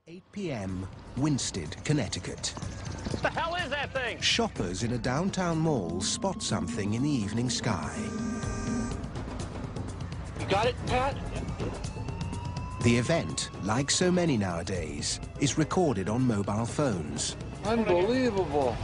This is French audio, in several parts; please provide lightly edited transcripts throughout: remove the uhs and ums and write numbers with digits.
8 p.m., Winsted, Connecticut. What the hell is that thing? Shoppers in a downtown mall spot something in the evening sky. You got it, Pat? The event, like so many nowadays, is recorded on mobile phones. Unbelievable.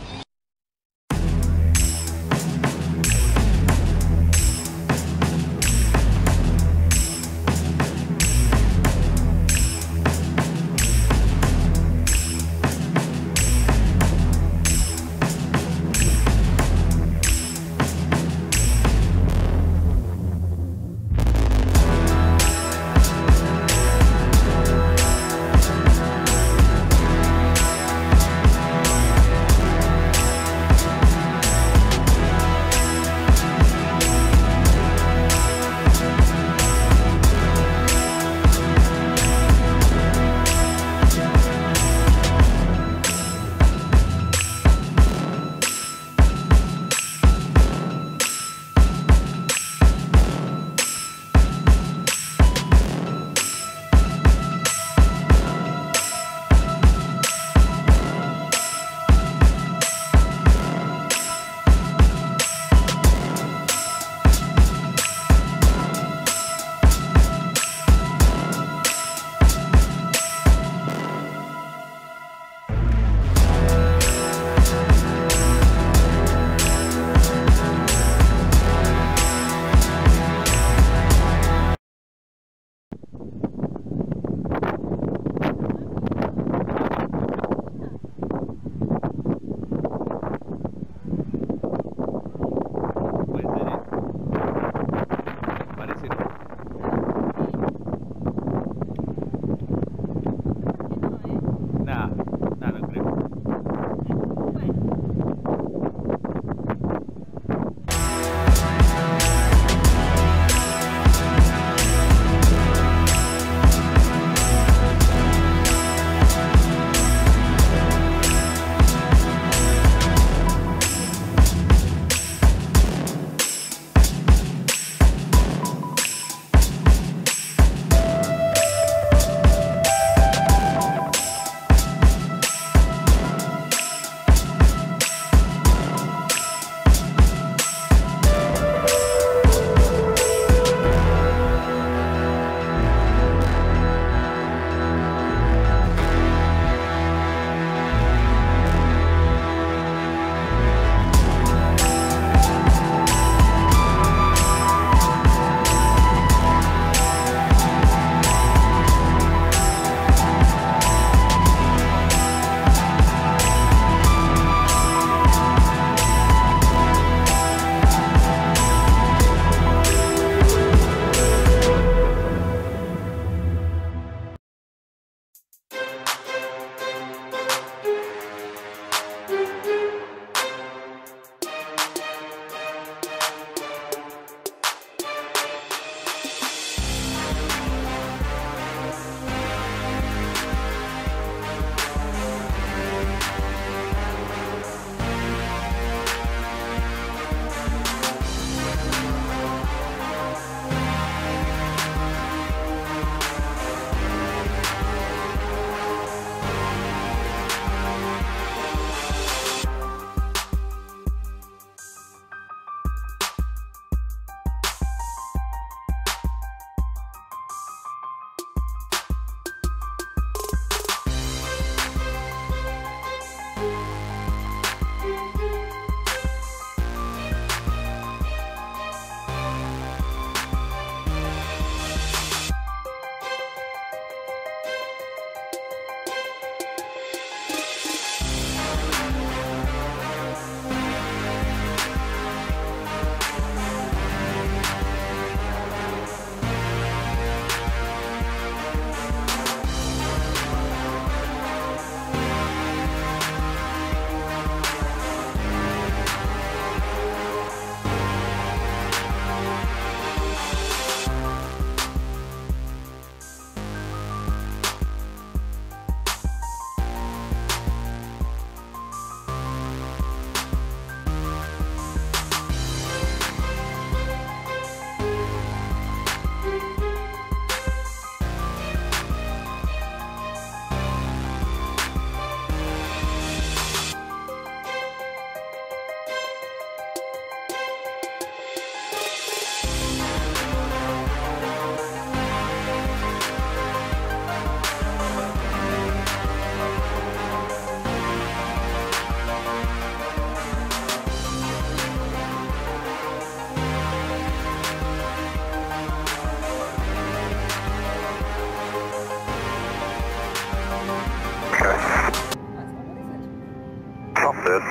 it.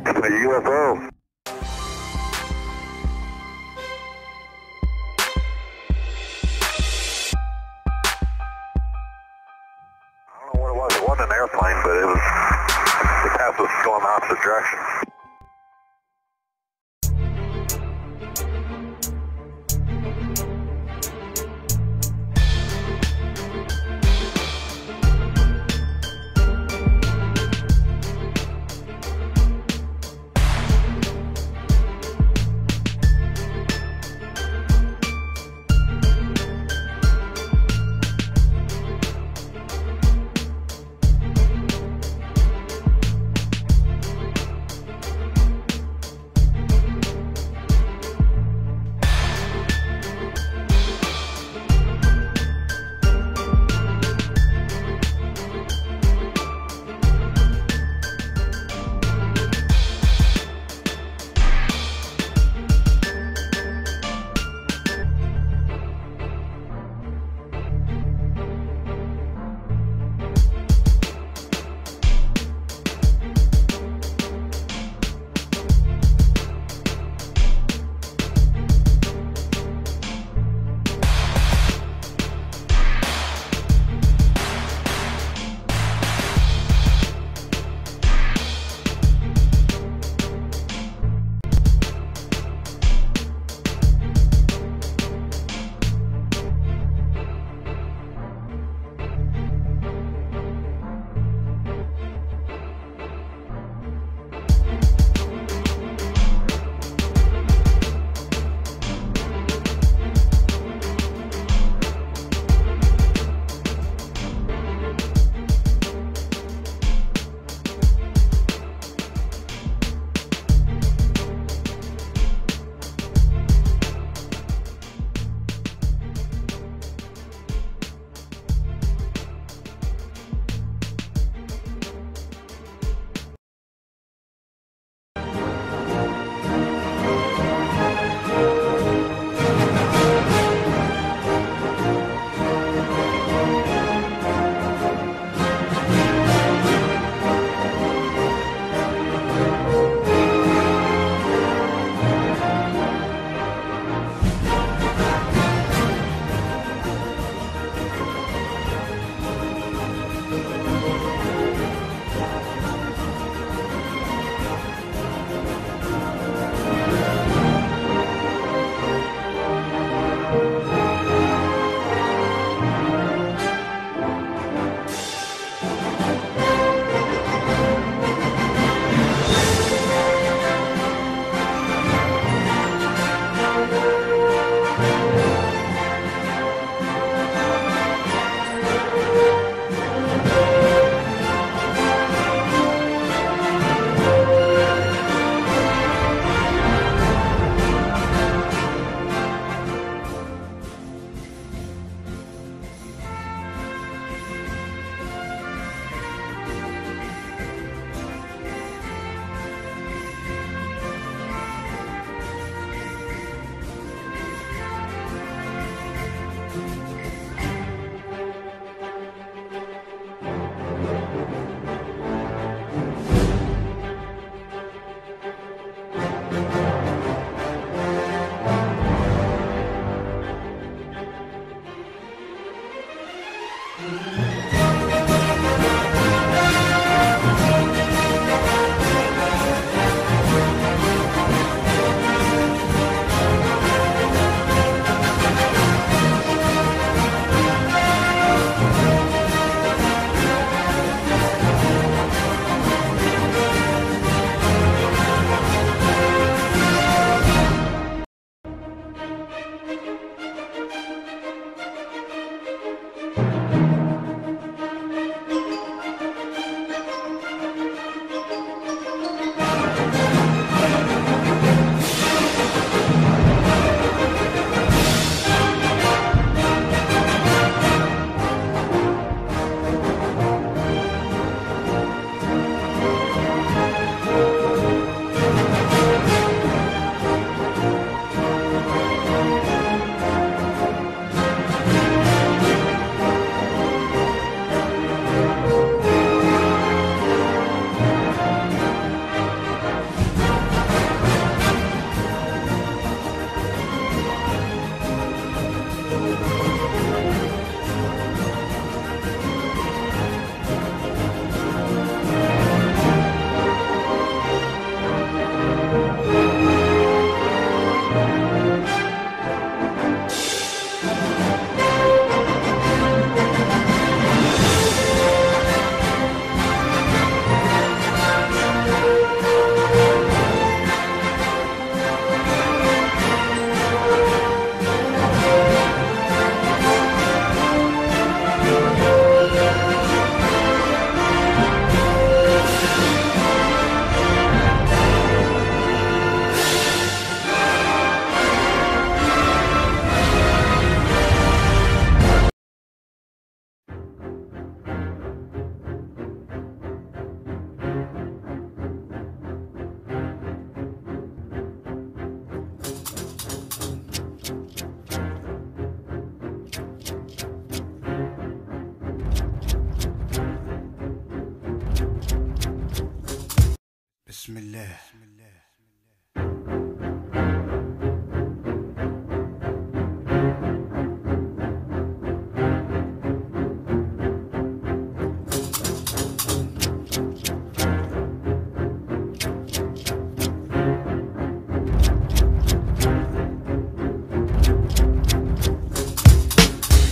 A UFO. I don't know what it was. It wasn't an airplane, but it was. The path was going the opposite direction. Bismillah.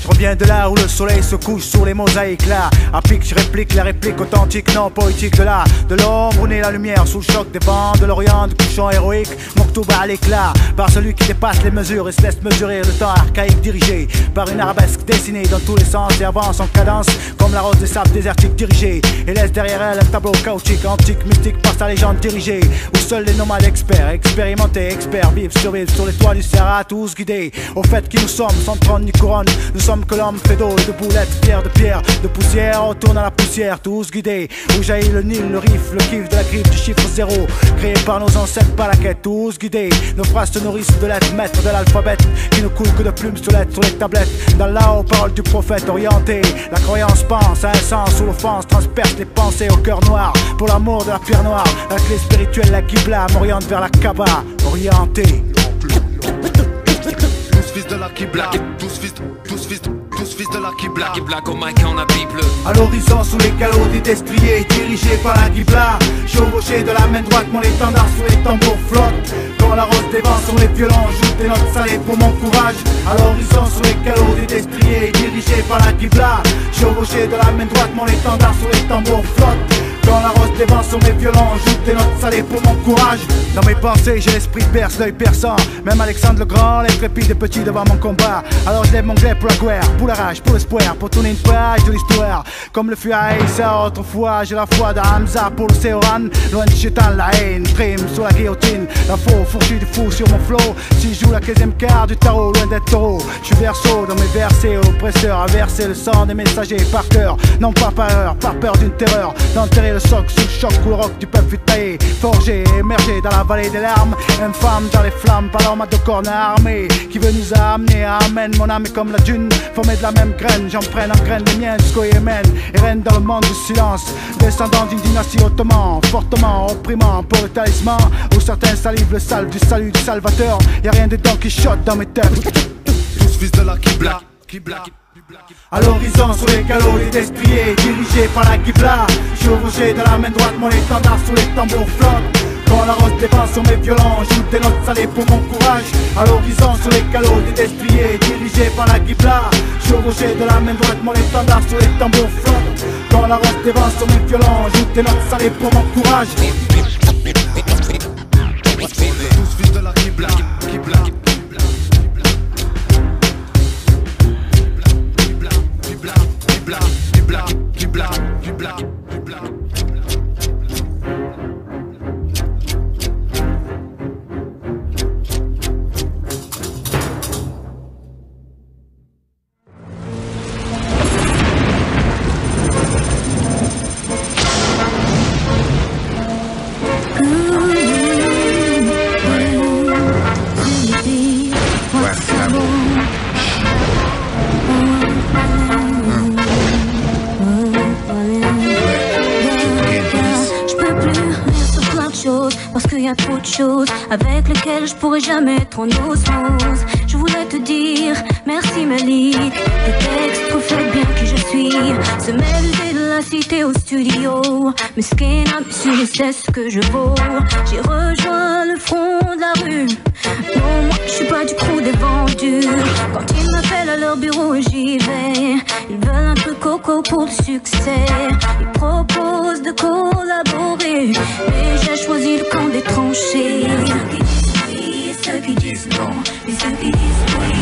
Je reviens de là où le soleil se couche sur les mosaïques là. À pic, je réplique la réplique authentique, non poétique de là. De l'ombre naît la lumière sous le choc des vents de l'Orient, de couchant héroïque. Moktoub à l'éclat, par celui qui dépasse les mesures et se laisse mesurer le temps archaïque dirigé par une arabesque dessinée dans tous les sens et avance en cadence comme la rose des sables désertiques dirigée et laisse derrière elle un tableau caoutchouc, antique, mystique par sa légende dirigée où seuls les nomades experts, expérimentés, experts vivent, survivent sur les toits du Serrat, tous guidés au fait qui nous sommes, sans trône ni couronne. Nous sommes que l'homme fait d'eau, de boulettes, pierre, de poussière. On tourne à la poussière, tous guidés. Où jaillit le Nil, le riff, le kiff de la griffe du chiffre zéro. Créé par nos ancêtres, par la quête, tous guidés. Nos phrases se nourrissent de lettres, maîtres de l'alphabet, qui ne coulent que de plumes squelettes sur les tablettes. Dans là aux paroles du prophète orienté, la croyance pense à un sens où l'offense transperce les pensées au cœur noir. Pour l'amour de la pierre noire, la clé spirituelle, la Qibla m'oriente vers la Kaaba, orienté. Tous fils de la Qibla, tous fils de la Qibla. Qibla comme Mike en habit bleu. À l'horizon sous les calots des destriers, dirigé par la Qibla. Chevauché de la main droite, mon étendard sur les tambours flotte. Quand la rose des vents sur les violons, joue des notes salées pour mon courage. À l'horizon sous les calots des destriers, dirigé par la Qibla. Chevauché de la main droite, mon étendard sur les tambours flotte. Quand la rose des vents sur mes violons, joue des notes salées pour mon courage. Dans mes pensées, j'ai l'esprit perce, l'œil perçant. Même Alexandre le Grand, l'intrépide est petit devant mon combat. Alors je lève mon glaive pour la guerre, pour la rage, pour l'espoir, pour tourner une page de l'histoire. Comme le fut Aïssa autrefois, j'ai la foi de Hamza pour le Séoran. Loin de Chétan, la haine, prime sur la guillotine. La faux, fourchu du fou sur mon flow. Si je joue la 15e carte du tarot, loin d'être taureau. Je suis verso dans mes versets, oppresseur, à verser le sang des messagers par cœur. Non pas par peur d'une terreur, d'enterrer le soc sous le choc où le roc du peuple fut taillé, forgé, émergé dans la vallée des larmes. Infâme dans les flammes, par l'homme à deux cornes armés qui veut nous amener. Amène mon âme est comme la dune, formée de la même graine. J'en prenne en graine les miennes jusqu'au Yémen et règne dans le monde du silence. Descendant d'une dynastie ottoman, fortement opprimant pour le talisman où certains salivent le salve du salut du salvateur. Y'a rien de Don Quichotte dans mes têtes. Tous fils de la Qibla. À l'horizon sur les calots des destriers, dirigé par la Qibla. Chevauché de la main droite, mon étendard sur les tambours flotte. Quand la rose défend sur mes violons, joue des notes salées pour mon courage. À l'horizon sur les calots des destriers, dirigé par la Qibla. Chevauché de la main droite, mon étendard sur les tambours flotte. Quand la rose défend sur mes violons, joue des notes salées pour mon courage. Tous fils de la Qibla. Parce qu'il y a trop de choses avec lesquelles je pourrais jamais être en osmose. Je voulais te dire merci Malik, tes textes reflètent bien qui je suis. Se mêler de la cité au studio, mais ce qui n'a su, c'est ce que je vaux. J'ai rejoint le front de la rue. Non, moi je suis pas du crew des vendus. Quand ils m'appellent à leur bureau, j'y vais. Ils veulent un peu coco pour le succès. Ils proposent de collaborer, mais j'ai choisi le camp des tranchées. Ceux qui disent oui et ceux qui disent non. Et ceux qui disent oui,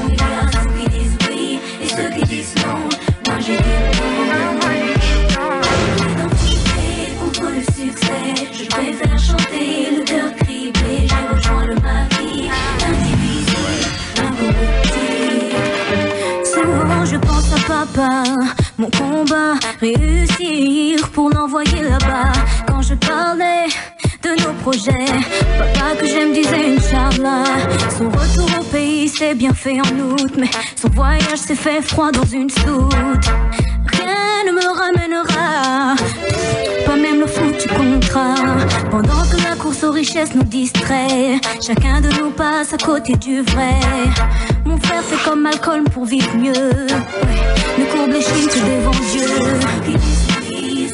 il y a ceux qui disent oui et ceux qui disent non. Moi j'ai dit non. L'identité contre le succès, je préfère chanter le cœur criblé. J'ai rejoint le maquis, indivisé, incorruptible. Souvent je pense à papa, mon combat, réussir pour l'envoyer là-bas. Quand je parlais de nos projets, papa que j'aime disait Inch'Allah. Son retour au pays s'est bien fait en août, mais son voyage s'est fait froid dans une soute. Rien ne me ramènera, pas même le foutu contrat. s'arrêtera. Pendant que la course aux richesses nous distrait, chacun de nous passe à côté du vrai. Mon frère, c'est comme Malcolm pour vivre mieux. Ne courbe les chines que devant Dieu.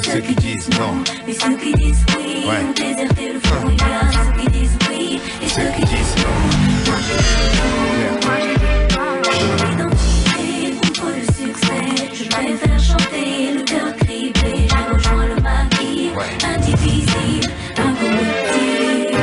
Ceux qui disent non, et ceux qui disent oui, ont déserté le fond. Il y a ceux qui disent oui et ceux qui disent non. Moi j'ai l'identité contre le succès. Je préfère chanter le cœur criblé. J'ai rejoint le maquis, indivisible, incorruptible.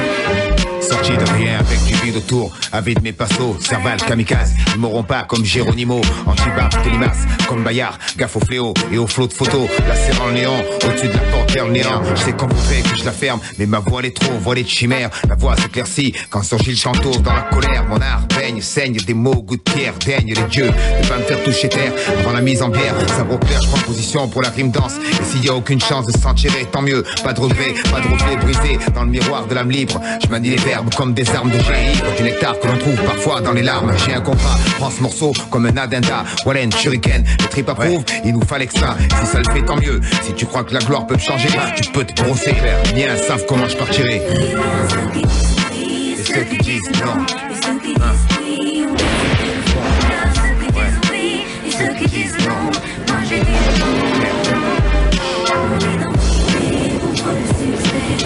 sorti de rien avec du vide autour, avide mes passos, cerval, kamikaze, ils m'auront pas comme Géronimo, anti-barbe, télimasse, comme Bayard, gaffe au fléau et au flot de photos, la serre en néant, au-dessus de la porte vers le néant, je sais qu'on voudrait que je la ferme, mais ma voix elle est trop voilée de chimère, la voix s'éclaircit quand surgit le chanteau dans la colère, mon art baigne, saigne des mots, goût de pierre, daigne les dieux, ne pas me faire toucher terre, avant la mise en bière, sabre clair, je prends position pour la rime danse, et s'il y a aucune chance de s'en tirer, tant mieux, pas de regret, pas de reflet brisé, dans le miroir de l'âme libre, je manie les verbes comme des armes de génie, du nectar que l'on trouve parfois dans les larmes, j'ai un contrat, prends ce morceau comme un addenda, Wallen, Shuriken, les tripes approuvent, il nous fallait que ça, si ça le fait tant mieux, si tu crois que la gloire peut te changer, tu peux te brosser, les miens savent comment je partirai. Et ceux qui disent non, et ceux qui disent non, moi j'ai dit non. Mon identité contre le succès.